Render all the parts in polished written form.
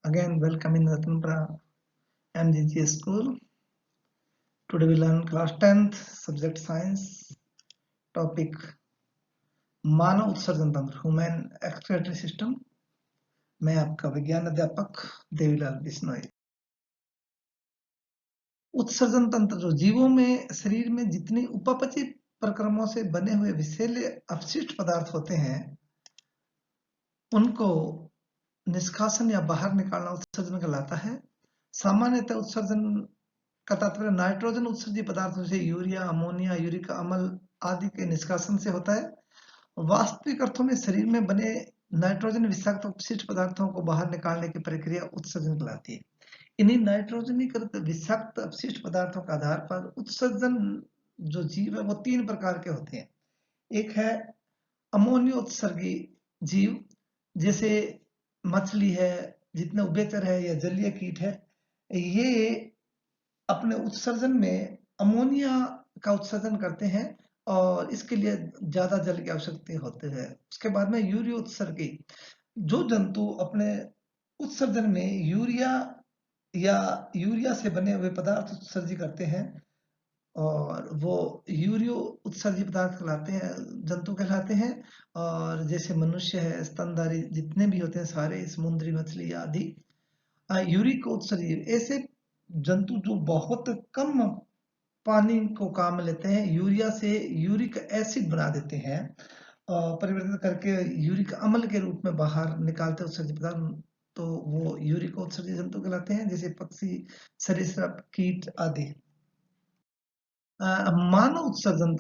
Again, welcome in Ratanpura MGG school. Today we learn class 10th, subject science, topic मानव उत्सर्जन तंत्र, human excretory system. मैं आपका विज्ञान अध्यापक देवीलाल बिश्नोई। उत्सर्जन तंत्र जो जीवों में शरीर में जितनी उपापचय प्रक्रमों से बने हुए विषैले अपशिष्ट पदार्थ होते हैं उनको निष्कासन या बाहर निकालना उत्सर्जन कहलाता है। सामान्यतः उत्सर्जन का तात्पर्य नाइट्रोजन उत्सर्जित पदार्थों से यूरिया, अमोनिया, यूरिक अम्ल आदि के निष्कासन से होता है। वास्तविक अर्थों में शरीर में बने नाइट्रोजन विषाक्त अपशिष्ट पदार्थों को बाहर निकालने की प्रक्रिया उत्सर्जन कहलाती है। इन्हीं नाइट्रोजनीकृत विषाक्त अपशिष्ट पदार्थों के आधार पर उत्सर्जन जो जीव है वो 3 प्रकार के होते हैं। एक है अमोनियोत्सर्गी जीव, जैसे मछली है, जितने उभयचर है या जलीय कीट है, ये अपने उत्सर्जन में अमोनिया का उत्सर्जन करते हैं और इसके लिए ज्यादा जल की आवश्यकता होती है। उसके बाद में यूरिया उत्सर्गी, जो जंतु अपने उत्सर्जन में यूरिया से बने हुए पदार्थ उत्सर्जित करते हैं और वो यूरियो उत्सर्जित पदार्थ कहलाते हैं, जंतु कहलाते हैं। और जैसे मनुष्य है, स्तनधारी जितने भी होते हैं सारे, समुद्री मछली आदि यूरिक उत्सर्जित ऐसे जंतु जो बहुत कम पानी को काम लेते हैं, यूरिया से यूरिक एसिड बना देते हैं, परिवर्तित करके यूरिक अम्ल के रूप में बाहर निकालते उत्सर्जित पदार्थ, तो वो यूरिक उत्सर्जित जंतु कहलाते हैं, जैसे पक्षी, सरीसृप, कीट आदि। मानव उत्सर्जन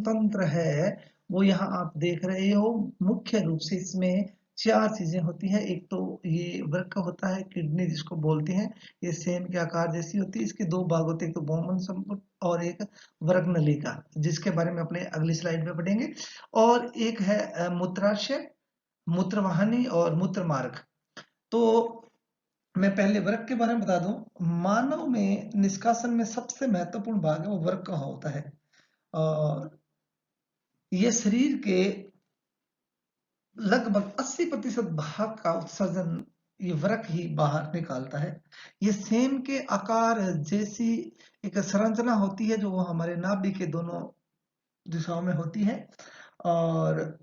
तंत्र है वो यहाँ आप देख रहे हो। मुख्य रूप से इसमें 4 चीजें होती हैं। एक तो ये वृक्क होता है, किडनी जिसको बोलते हैं, ये सेम के आकार जैसी होती है। इसके 2 भाग होते हैं, एक तो बोमन संपुट और एक वृक्क नलिका, जिसके बारे में अपने अगली स्लाइड में पढ़ेंगे। और एक है मूत्राशय, मूत्रवाहिनी और मूत्र मार्ग। तो मैं पहले वृक्क के बारे में बता दूं। मानव में निष्कासन में सबसे महत्वपूर्ण भाग है वो वृक्क का होता है और ये शरीर के लगभग 80% भाग का उत्सर्जन ये वृक्क ही बाहर निकालता है। ये सेम के आकार जैसी एक संरचना होती है जो हमारे नाभि के दोनों दिशाओं में होती है। और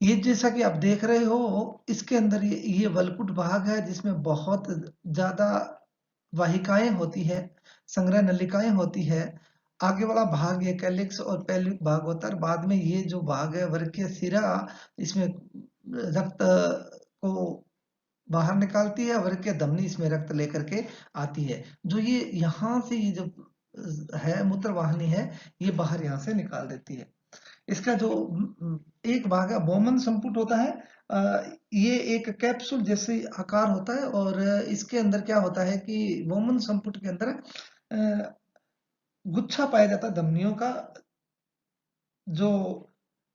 ये जैसा कि आप देख रहे हो, इसके अंदर ये वलकुट भाग है जिसमें बहुत ज्यादा वाहिकाएं होती है, संग्रह नलिकाएं होती है। आगे वाला भाग ये कैलिक्स और पेल्विक भाग होता है। बाद में ये जो भाग है वर्गीय सिरा, इसमें रक्त को बाहर निकालती है, वर्गीय धमनी इसमें रक्त लेकर के आती है। जो ये यहाँ से ये जो है मूत्र वाहिनी है, ये बाहर यहाँ से निकाल देती है। इसका जो एक भाग है बोमन संपुट होता है, ये एक कैप्सूल जैसे आकार होता है और इसके अंदर क्या होता है कि बोमन संपुट के अंदर गुच्छा पाया जाता है धमनियों का। जो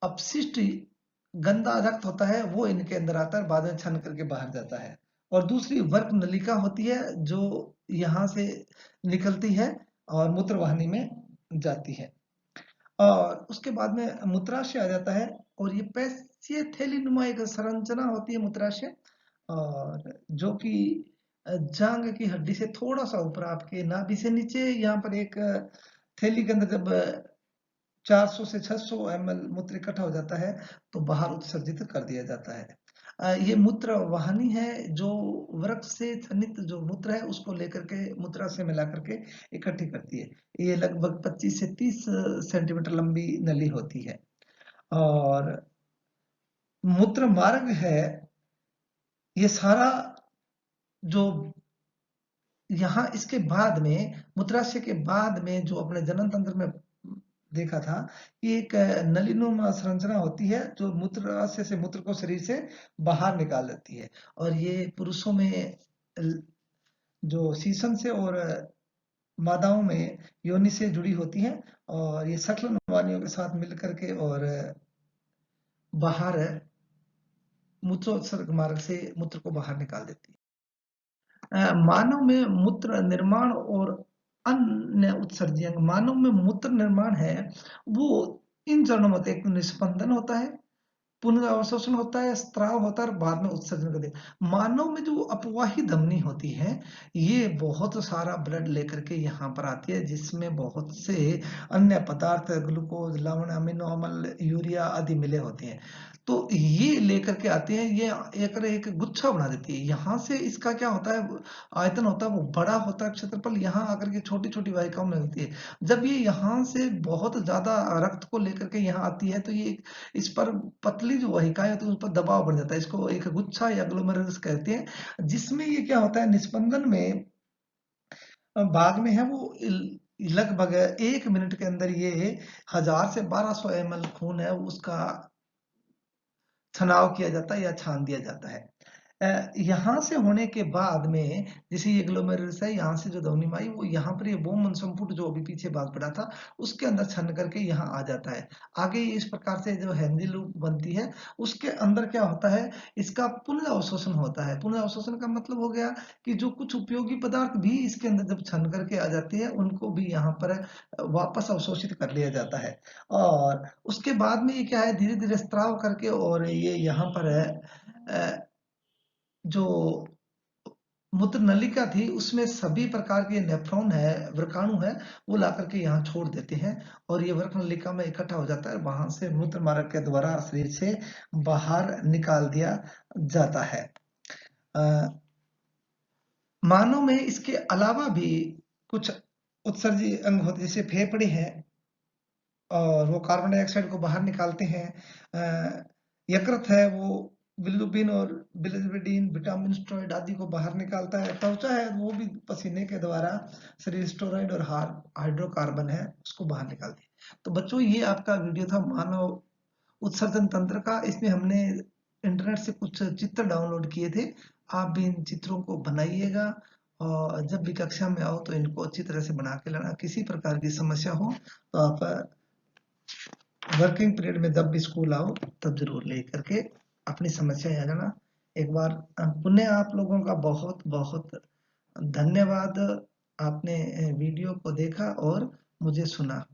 अपशिष्ट गंदा रक्त होता है वो इनके अंदर आता है, बाद में छन करके बाहर जाता है। और दूसरी वर्क नलिका होती है जो यहाँ से निकलती है और मूत्रवाहिनी में जाती है। और उसके बाद में मूत्राशय आ जाता है और ये पैसिय थैली नुमा एक संरचना होती है मूत्राशय, और जो कि जांग की हड्डी से थोड़ा सा ऊपर आपके नाभि से नीचे यहाँ पर एक थैली के अंदर जब 400 से 600 ml मूत्र इकट्ठा हो जाता है तो बाहर उत्सर्जित कर दिया जाता है। ये मूत्र वाहिनी है जो वृक्क से जनित जो मूत्र है उसको लेकर के मूत्राशय में मिला करके इकट्ठी करती है। ये लगभग 25 से 30 सेंटीमीटर लंबी नली होती है। और मूत्र मार्ग है, ये सारा जो यहाँ इसके बाद में मूत्राशय के बाद में जो अपने जनन तंत्र में देखा था कि एक नलीनुमा संरचना होती है जो मूत्राशय से मूत्र को शरीर से बाहर निकाल देती है। और ये पुरुषों में जो शीशन से और मादाओं में योनि से जुड़ी होती है और ये सकलन वानियों के साथ मिलकर के और बाहर मूत्रोत्सर्ग मार्ग से मूत्र को बाहर निकाल देती है। मानव में मूत्र निर्माण और अन्य उत्सर्जन, मानव में मूत्र निर्माण है वो इन चरणों में एक निस्पंदन होता है, पुनर्अवशोषण होता है, स्त्राव होता है और बाद में उत्सर्जन करते हैं। मानव में जो अपवाही धमनी होती है, ये बहुत सारा ब्लड लेकर के यहाँ पर आती है, जिसमें बहुत से अन्य पदार्थ ग्लूकोज, लवण, अमीनो अम्ल, यूरिया आदि मिले होते हैं। तो ये लेकर के आते हैं, ये एक गुच्छा बना देती है। यहाँ से इसका क्या होता है, आयतन होता है वो बड़ा होता है क्षेत्रफल, यहाँ आकर के छोटी-छोटी वाहिकाओं में मिलती है। जब ये यहाँ से बहुत ज़्यादा रक्त को लेकर के यहाँ आती है, तो ये इस पर पतली जो वाहिकाएँ होती है उस पर दबाव बढ़ जाता है। इसको एक गुच्छा या ग्लोमेरुलस कहते हैं, जिसमें ये क्या होता है, निस्पंदन में भाग में है वो लगभग 1 मिनट के अंदर ये 1000 से 1200 ml खून है उसका छनाव किया जाता है या छान दिया जाता है। यहाँ से होने के बाद में जैसे ये ग्लोमेरुलस है, यहाँ से जो ध्वनि आई वो यहाँ पर ये बोमन संपुट जो अभी पीछे भाग पड़ा था, उसके अंदर छन करके यहाँ आ जाता है। आगे इस प्रकार से जो हेनरी लूप बनती है, उसके अंदर क्या होता है, इसका पुनर्अवशोषण होता है। पुनर्अवशोषण का मतलब हो गया कि जो कुछ उपयोगी पदार्थ भी इसके अंदर जब छन करके आ जाती है, उनको भी यहाँ पर वापस अवशोषित कर लिया जाता है। और उसके बाद में ये क्या है, धीरे-धीरे स्त्राव करके और ये यहाँ पर है जो मूत्र नलिका थी उसमें सभी प्रकार के नेफ्रॉन है, वृकाणु है, वो लाकर के यहाँ छोड़ देते हैं और ये वृक्क नलिका में इकट्ठा हो जाता है। वहां से मूत्र मार्ग के द्वारा शरीर से बाहर निकाल दिया जाता है। अ, मानव में इसके अलावा भी कुछ उत्सर्जी अंग होते हैं, जैसे फेफड़े हैं और वो कार्बन डाइऑक्साइड को बाहर निकालते हैं। यकृत है वो बिलिरुबिन और बिलिरुबिन, विटामिन, स्टेरॉइड आदि को बाहर निकालता है। त्वचा है वो भी पसीने के द्वारा शरीर स्टेरॉइड और हाइड्रोकार्बन है उसको बाहर निकालती है। तो बच्चों ये आपका वीडियो था मानव उत्सर्जन तंत्र का। इसमें हमने इंटरनेट से कुछ चित्र डाउनलोड किए थे। आप भी इन चित्रों को बनाइएगा और जब भी कक्षा में आओ तो इनको अच्छी तरह से बना के लाना। किसी प्रकार की समस्या हो तो आप वर्किंग पीरियड में जब भी स्कूल आओ तब जरूर लेकर के अपनी समस्या आ जाना। एक बार पुनः आप लोगों का बहुत बहुत धन्यवाद। आपने वीडियो को देखा और मुझे सुना।